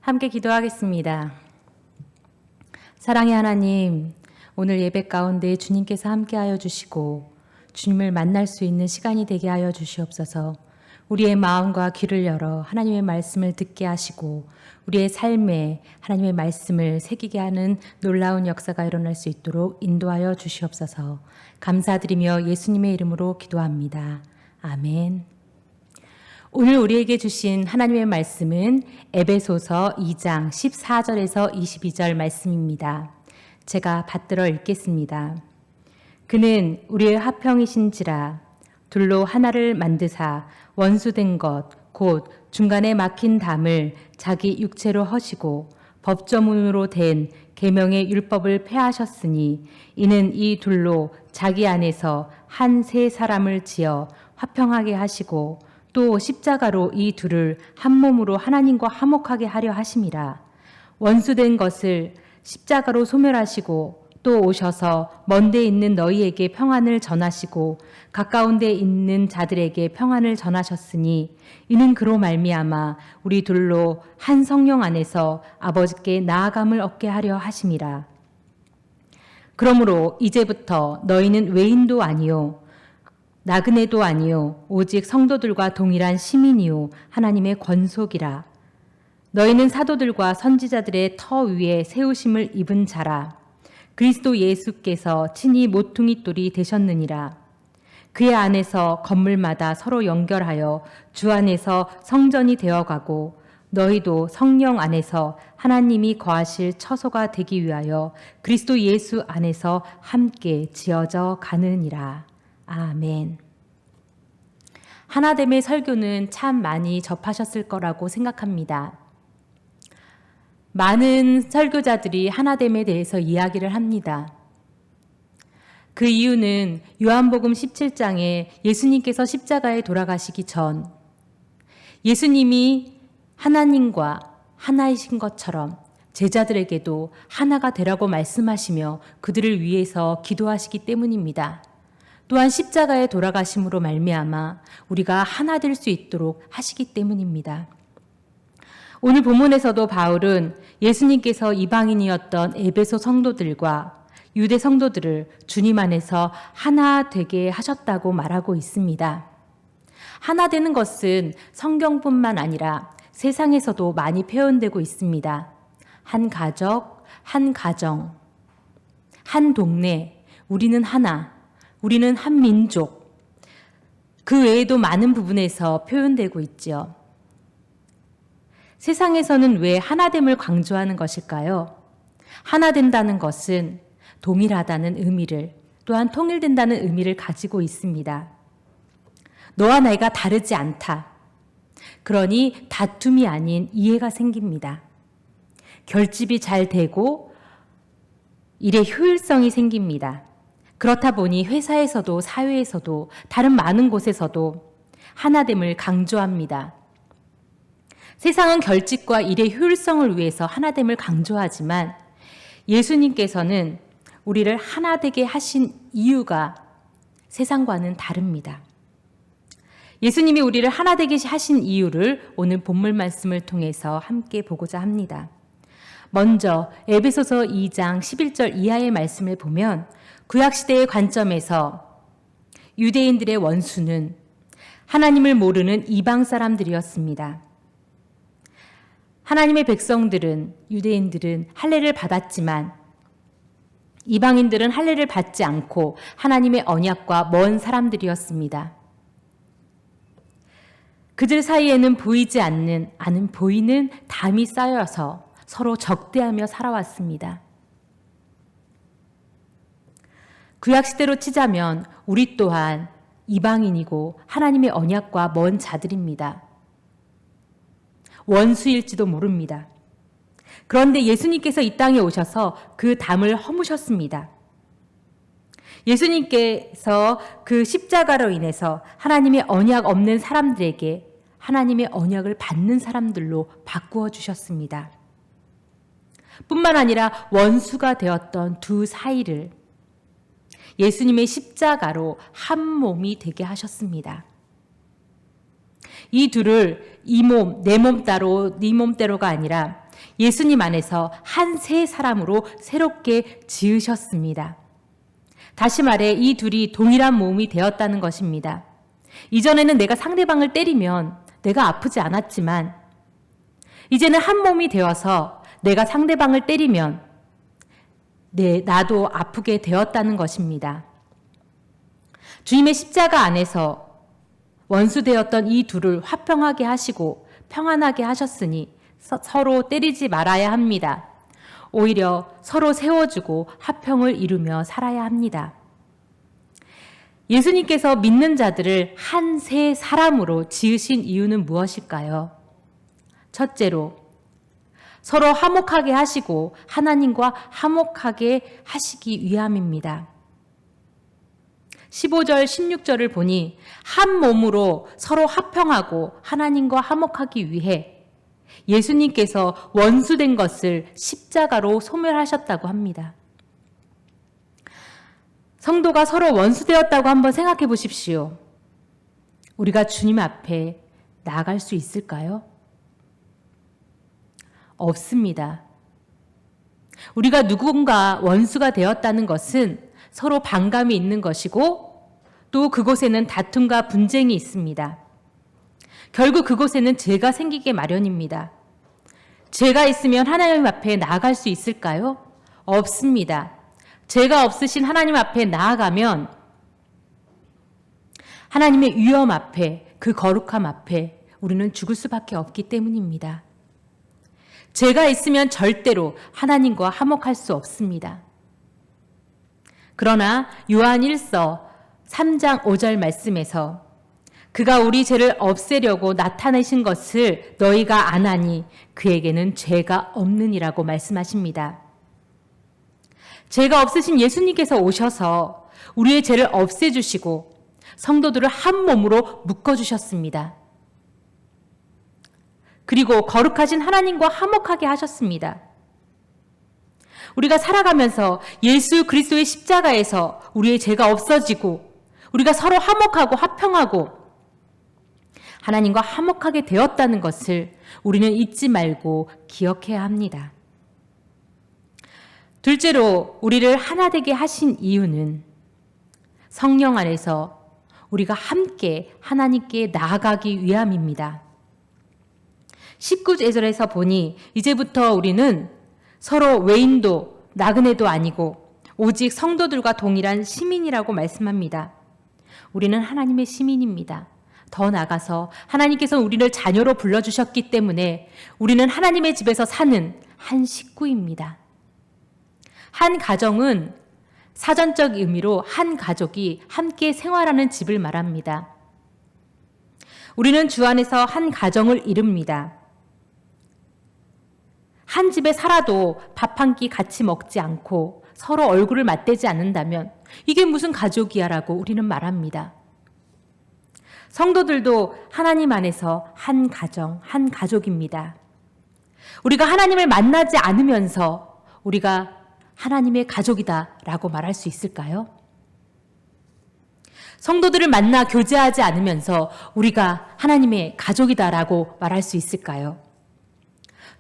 함께 기도하겠습니다. 사랑의 하나님, 오늘 예배 가운데 주님께서 함께하여 주시고 주님을 만날 수 있는 시간이 되게 하여 주시옵소서. 우리의 마음과 귀를 열어 하나님의 말씀을 듣게 하시고 우리의 삶에 하나님의 말씀을 새기게 하는 놀라운 역사가 일어날 수 있도록 인도하여 주시옵소서. 감사드리며 예수님의 이름으로 기도합니다. 아멘. 오늘 우리에게 주신 하나님의 말씀은 에베소서 2장 14절에서 22절 말씀입니다. 제가 받들어 읽겠습니다. 그는 우리의 화평이신지라 둘로 하나를 만드사 원수된 것 곧 중간에 막힌 담을 자기 육체로 허시고 법조문으로 된 계명의 율법을 폐하셨으니 이는 이 둘로 자기 안에서 한 세 사람을 지어 화평하게 하시고 또 십자가로 이 둘을 한 몸으로 하나님과 화목하게 하려 하심이라. 원수된 것을 십자가로 소멸하시고 또 오셔서 먼데 있는 너희에게 평안을 전하시고 가까운 데 있는 자들에게 평안을 전하셨으니 이는 그로 말미암아 우리 둘로 한 성령 안에서 아버지께 나아감을 얻게 하려 하심이라. 그러므로 이제부터 너희는 외인도 아니요 나그네도 아니요 오직 성도들과 동일한 시민이요 하나님의 권속이라. 너희는 사도들과 선지자들의 터 위에 세우심을 입은 자라. 그리스도 예수께서 친히 모퉁이 돌이 되셨느니라. 그의 안에서 건물마다 서로 연결하여 주 안에서 성전이 되어가고 너희도 성령 안에서 하나님이 거하실 처소가 되기 위하여 그리스도 예수 안에서 함께 지어져 가느니라. 아멘. 하나됨의 설교는 참 많이 접하셨을 거라고 생각합니다. 많은 설교자들이 하나됨에 대해서 이야기를 합니다. 그 이유는 요한복음 17장에 예수님께서 십자가에 돌아가시기 전 예수님이 하나님과 하나이신 것처럼 제자들에게도 하나가 되라고 말씀하시며 그들을 위해서 기도하시기 때문입니다. 또한 십자가에 돌아가심으로 말미암아 우리가 하나 될 수 있도록 하시기 때문입니다. 오늘 본문에서도 바울은 예수님께서 이방인이었던 에베소 성도들과 유대 성도들을 주님 안에서 하나 되게 하셨다고 말하고 있습니다. 하나 되는 것은 성경뿐만 아니라 세상에서도 많이 표현되고 있습니다. 한 가족, 한 가정, 한 동네, 우리는 하나, 우리는 한 민족, 그 외에도 많은 부분에서 표현되고 있지요. 세상에서는 왜 하나됨을 강조하는 것일까요? 하나 된다는 것은 동일하다는 의미를, 또한 통일된다는 의미를 가지고 있습니다. 너와 내가 다르지 않다. 그러니 다툼이 아닌 이해가 생깁니다. 결집이 잘 되고 일의 효율성이 생깁니다. 그렇다 보니 회사에서도 사회에서도 다른 많은 곳에서도 하나됨을 강조합니다. 세상은 결집과 일의 효율성을 위해서 하나됨을 강조하지만 예수님께서는 우리를 하나 되게 하신 이유가 세상과는 다릅니다. 예수님이 우리를 하나 되게 하신 이유를 오늘 본문 말씀을 통해서 함께 보고자 합니다. 먼저 에베소서 2장 11절 이하의 말씀을 보면 구약시대의 관점에서 유대인들의 원수는 하나님을 모르는 이방 사람들이었습니다. 하나님의 백성들은, 유대인들은 할례를 받았지만 이방인들은 할례를 받지 않고 하나님의 언약과 먼 사람들이었습니다. 그들 사이에는 보이지 않는, 보이는 담이 쌓여서 서로 적대하며 살아왔습니다. 구약시대로 치자면 우리 또한 이방인이고 하나님의 언약과 먼 자들입니다. 원수일지도 모릅니다. 그런데 예수님께서 이 땅에 오셔서 그 담을 허무셨습니다. 예수님께서 그 십자가로 인해서 하나님의 언약 없는 사람들에게 하나님의 언약을 받는 사람들로 바꾸어 주셨습니다. 뿐만 아니라 원수가 되었던 두 사이를 예수님의 십자가로 한 몸이 되게 하셨습니다. 이 둘을 이 몸, 내 몸 따로, 네 몸대로가 아니라 예수님 안에서 한 새 사람으로 새롭게 지으셨습니다. 다시 말해 이 둘이 동일한 몸이 되었다는 것입니다. 이전에는 내가 상대방을 때리면 내가 아프지 않았지만 이제는 한 몸이 되어서 내가 상대방을 때리면 나도 아프게 되었다는 것입니다. 주님의 십자가 안에서 원수되었던 이 둘을 화평하게 하시고 평안하게 하셨으니 서로 때리지 말아야 합니다. 오히려 서로 세워주고 화평을 이루며 살아야 합니다. 예수님께서 믿는 자들을 한 새 사람으로 지으신 이유는 무엇일까요? 첫째로, 서로 화목하게 하시고 하나님과 화목하게 하시기 위함입니다. 15절, 16절을 보니 한 몸으로 서로 화평하고 하나님과 화목하기 위해 예수님께서 원수된 것을 십자가로 소멸하셨다고 합니다. 성도가 서로 원수되었다고 한번 생각해 보십시오. 우리가 주님 앞에 나아갈 수 있을까요? 없습니다. 우리가 누군가 원수가 되었다는 것은 서로 반감이 있는 것이고 또 그곳에는 다툼과 분쟁이 있습니다. 결국 그곳에는 죄가 생기게 마련입니다. 죄가 있으면 하나님 앞에 나아갈 수 있을까요? 없습니다. 죄가 없으신 하나님 앞에 나아가면 하나님의 위엄 앞에, 그 거룩함 앞에 우리는 죽을 수밖에 없기 때문입니다. 죄가 있으면 절대로 하나님과 화목할 수 없습니다. 그러나 요한 1서 3장 5절 말씀에서 그가 우리 죄를 없애려고 나타내신 것을 너희가 아나니 그에게는 죄가 없느니라고 말씀하십니다. 죄가 없으신 예수님께서 오셔서 우리의 죄를 없애주시고 성도들을 한 몸으로 묶어주셨습니다. 그리고 거룩하신 하나님과 화목하게 하셨습니다. 우리가 살아가면서 예수 그리스도의 십자가에서 우리의 죄가 없어지고 우리가 서로 화목하고 화평하고 하나님과 화목하게 되었다는 것을 우리는 잊지 말고 기억해야 합니다. 둘째로 우리를 하나 되게 하신 이유는 성령 안에서 우리가 함께 하나님께 나아가기 위함입니다. 19절에서 보니 이제부터 우리는 서로 외인도 나그네도 아니고 오직 성도들과 동일한 시민이라고 말씀합니다. 우리는 하나님의 시민입니다. 더 나아가서 하나님께서 우리를 자녀로 불러주셨기 때문에 우리는 하나님의 집에서 사는 한 식구입니다. 한 가정은 사전적 의미로 한 가족이 함께 생활하는 집을 말합니다. 우리는 주 안에서 한 가정을 이룹니다. 한 집에 살아도 밥 한 끼 같이 먹지 않고 서로 얼굴을 맞대지 않는다면 이게 무슨 가족이야 라고 우리는 말합니다. 성도들도 하나님 안에서 한 가정, 한 가족입니다. 우리가 하나님을 만나지 않으면서 우리가 하나님의 가족이다 라고 말할 수 있을까요? 성도들을 만나 교제하지 않으면서 우리가 하나님의 가족이다 라고 말할 수 있을까요?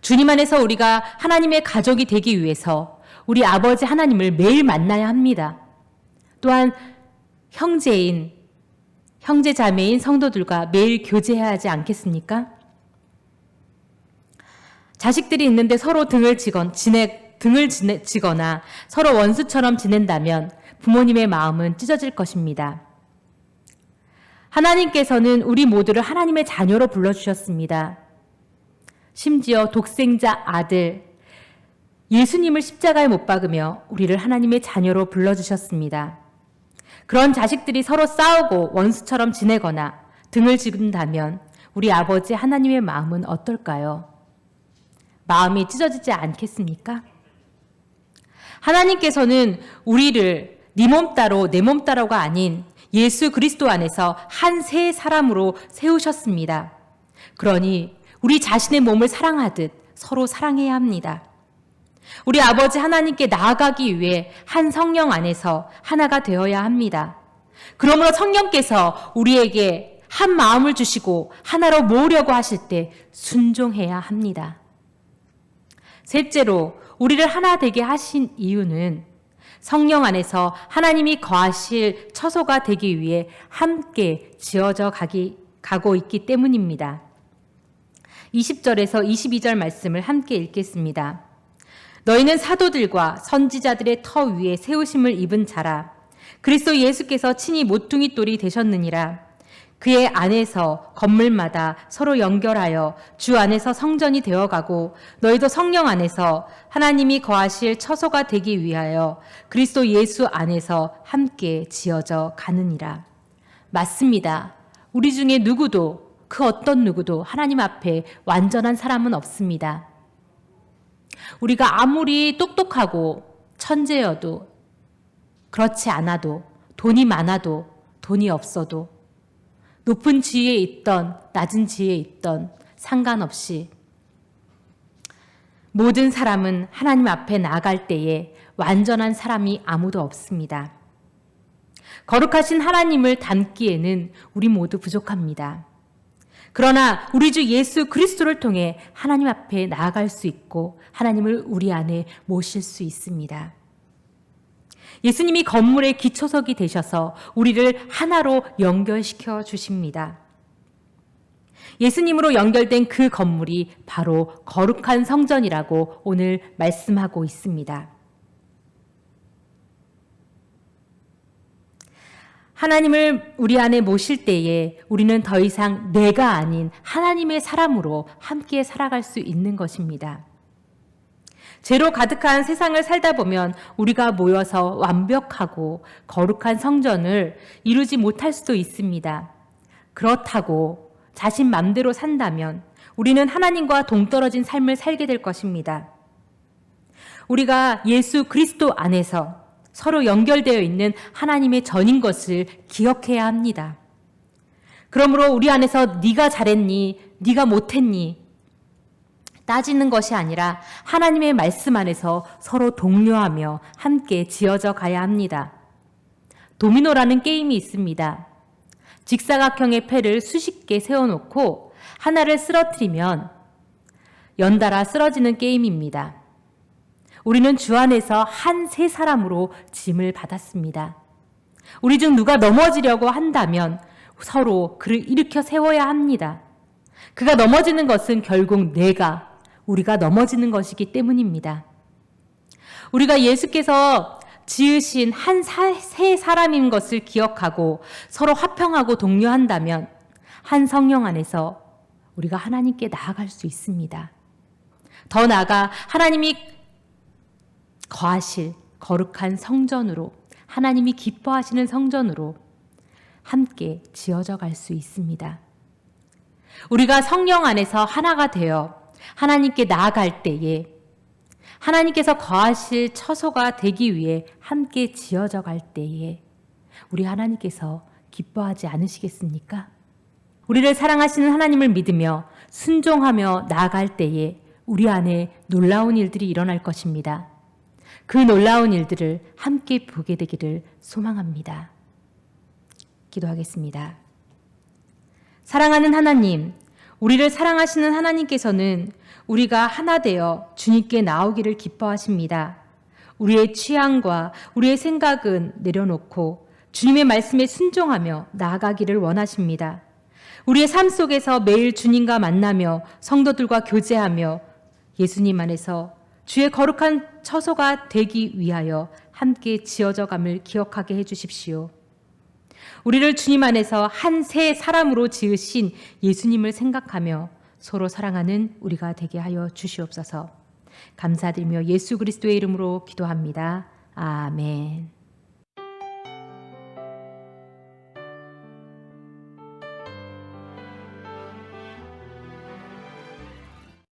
주님 안에서 우리가 하나님의 가족이 되기 위해서 우리 아버지 하나님을 매일 만나야 합니다. 또한 형제 자매인 성도들과 매일 교제해야 하지 않겠습니까? 자식들이 있는데 서로 등을 지거나 서로 원수처럼 지낸다면 부모님의 마음은 찢어질 것입니다. 하나님께서는 우리 모두를 하나님의 자녀로 불러주셨습니다. 심지어 독생자 아들 예수님을 십자가에 못 박으며 우리를 하나님의 자녀로 불러주셨습니다. 그런 자식들이 서로 싸우고 원수처럼 지내거나 등을 지른다면 우리 아버지 하나님의 마음은 어떨까요? 마음이 찢어지지 않겠습니까? 하나님께서는 우리를 네 몸 따로 내 몸 따로가 아닌 예수 그리스도 안에서 한 새 사람으로 세우셨습니다. 그러니 우리 자신의 몸을 사랑하듯 서로 사랑해야 합니다. 우리 아버지 하나님께 나아가기 위해 한 성령 안에서 하나가 되어야 합니다. 그러므로 성령께서 우리에게 한 마음을 주시고 하나로 모으려고 하실 때 순종해야 합니다. 셋째로 우리를 하나 되게 하신 이유는 성령 안에서 하나님이 거하실 처소가 되기 위해 함께 지어져 가고 있기 때문입니다. 20절에서 22절 말씀을 함께 읽겠습니다. 너희는 사도들과 선지자들의 터 위에 세우심을 입은 자라. 그리스도 예수께서 친히 모퉁이 돌이 되셨느니라. 그의 안에서 건물마다 서로 연결하여 주 안에서 성전이 되어가고 너희도 성령 안에서 하나님이 거하실 처소가 되기 위하여 그리스도 예수 안에서 함께 지어져 가느니라. 맞습니다. 우리 중에 누구도 그 어떤 누구도 하나님 앞에 완전한 사람은 없습니다. 우리가 아무리 똑똑하고 천재여도 그렇지 않아도 돈이 많아도 돈이 없어도 높은 지위에 있던 낮은 지위에 있던 상관없이 모든 사람은 하나님 앞에 나아갈 때에 완전한 사람이 아무도 없습니다. 거룩하신 하나님을 닮기에는 우리 모두 부족합니다. 그러나 우리 주 예수 그리스도를 통해 하나님 앞에 나아갈 수 있고 하나님을 우리 안에 모실 수 있습니다. 예수님이 건물의 기초석이 되셔서 우리를 하나로 연결시켜 주십니다. 예수님으로 연결된 그 건물이 바로 거룩한 성전이라고 오늘 말씀하고 있습니다. 하나님을 우리 안에 모실 때에 우리는 더 이상 내가 아닌 하나님의 사람으로 함께 살아갈 수 있는 것입니다. 죄로 가득한 세상을 살다 보면 우리가 모여서 완벽하고 거룩한 성전을 이루지 못할 수도 있습니다. 그렇다고 자신 맘대로 산다면 우리는 하나님과 동떨어진 삶을 살게 될 것입니다. 우리가 예수 그리스도 안에서 서로 연결되어 있는 하나님의 전인 것을 기억해야 합니다. 그러므로 우리 안에서 네가 잘했니? 네가 못했니? 따지는 것이 아니라 하나님의 말씀 안에서 서로 독려하며 함께 지어져 가야 합니다. 도미노라는 게임이 있습니다. 직사각형의 패를 수십 개 세워놓고 하나를 쓰러뜨리면 연달아 쓰러지는 게임입니다. 우리는 주 안에서 한 세 사람으로 짐을 받았습니다. 우리 중 누가 넘어지려고 한다면 서로 그를 일으켜 세워야 합니다. 그가 넘어지는 것은 결국 우리가 넘어지는 것이기 때문입니다. 우리가 예수께서 지으신 세 사람인 것을 기억하고 서로 화평하고 독려한다면 한 성령 안에서 우리가 하나님께 나아갈 수 있습니다. 더 나아가 하나님이 거하실 거룩한 성전으로, 하나님이 기뻐하시는 성전으로 함께 지어져 갈 수 있습니다. 우리가 성령 안에서 하나가 되어 하나님께 나아갈 때에 하나님께서 거하실 처소가 되기 위해 함께 지어져 갈 때에 우리 하나님께서 기뻐하지 않으시겠습니까? 우리를 사랑하시는 하나님을 믿으며 순종하며 나아갈 때에 우리 안에 놀라운 일들이 일어날 것입니다. 그 놀라운 일들을 함께 보게 되기를 소망합니다. 기도하겠습니다. 사랑하는 하나님, 우리를 사랑하시는 하나님께서는 우리가 하나 되어 주님께 나오기를 기뻐하십니다. 우리의 취향과 우리의 생각은 내려놓고 주님의 말씀에 순종하며 나아가기를 원하십니다. 우리의 삶 속에서 매일 주님과 만나며 성도들과 교제하며 예수님 안에서 주의 거룩한 처소가 되기 위하여 함께 지어져감을 기억하게 해주십시오. 우리를 주님 안에서 한 세 사람으로 지으신 예수님을 생각하며 서로 사랑하는 우리가 되게 하여 주시옵소서. 감사드리며 예수 그리스도의 이름으로 기도합니다. 아멘.